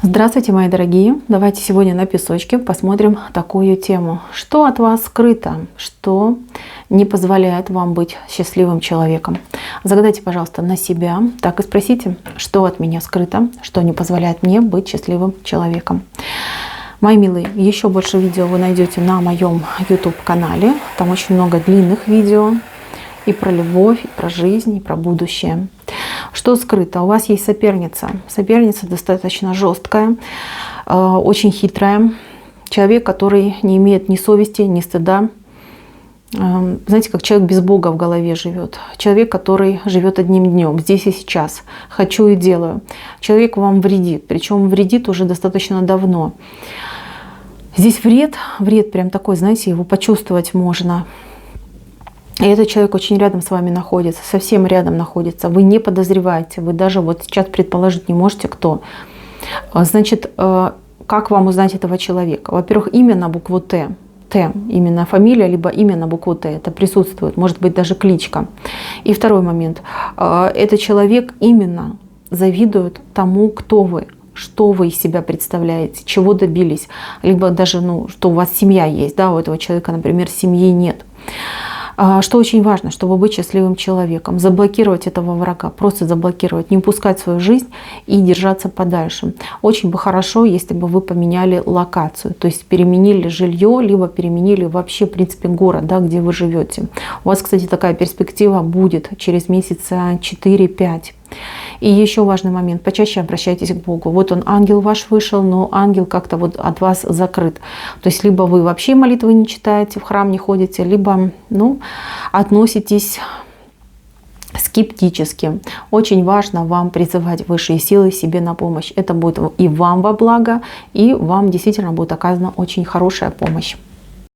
Здравствуйте, мои дорогие! Давайте сегодня на песочке посмотрим такую тему. Что от вас скрыто? Что не позволяет вам быть счастливым человеком? Загадайте, пожалуйста, на себя. Так и спросите, что от меня скрыто, что не позволяет мне быть счастливым человеком. Мои милые, еще больше видео вы найдете на моем YouTube-канале. Там очень много длинных видео и про любовь, и про жизнь, и про будущее. Что скрыто? У вас есть соперница. Соперница достаточно жесткая, очень хитрая. Человек, который не имеет ни совести, ни стыда. Знаете, как человек без Бога в голове живет. Человек, который живет одним днем, здесь и сейчас. Хочу и делаю. Человек вам вредит. Причем вредит уже достаточно давно. Здесь вред прям такой, знаете, его почувствовать можно. И этот человек очень рядом с вами находится, совсем рядом находится. Вы не подозреваете, вы даже вот сейчас предположить не можете, кто. Значит, как вам узнать этого человека? Во-первых, имя на букву Т. Т, именно фамилия, либо имя на букву Т. Это присутствует, может быть даже кличка. И второй момент. Этот человек именно завидует тому, кто вы. Что вы из себя представляете, чего добились. Либо даже, что у вас семья есть, да, у этого человека, например, семьи нет. Что очень важно, чтобы быть счастливым человеком, заблокировать этого врага, просто заблокировать, не упускать свою жизнь и держаться подальше. Очень бы хорошо, если бы вы поменяли локацию, то есть переменили жилье, либо переменили вообще, в принципе, город, да, где вы живете. У вас, кстати, такая перспектива будет через месяца 4-5. И еще важный момент, почаще обращайтесь к Богу. Вот он, ангел ваш вышел, но ангел как-то вот от вас закрыт. То есть либо вы вообще молитвы не читаете, в храм не ходите, либо относитесь скептически. Очень важно вам призывать высшие силы себе на помощь. Это будет и вам во благо, и вам действительно будет оказана очень хорошая помощь.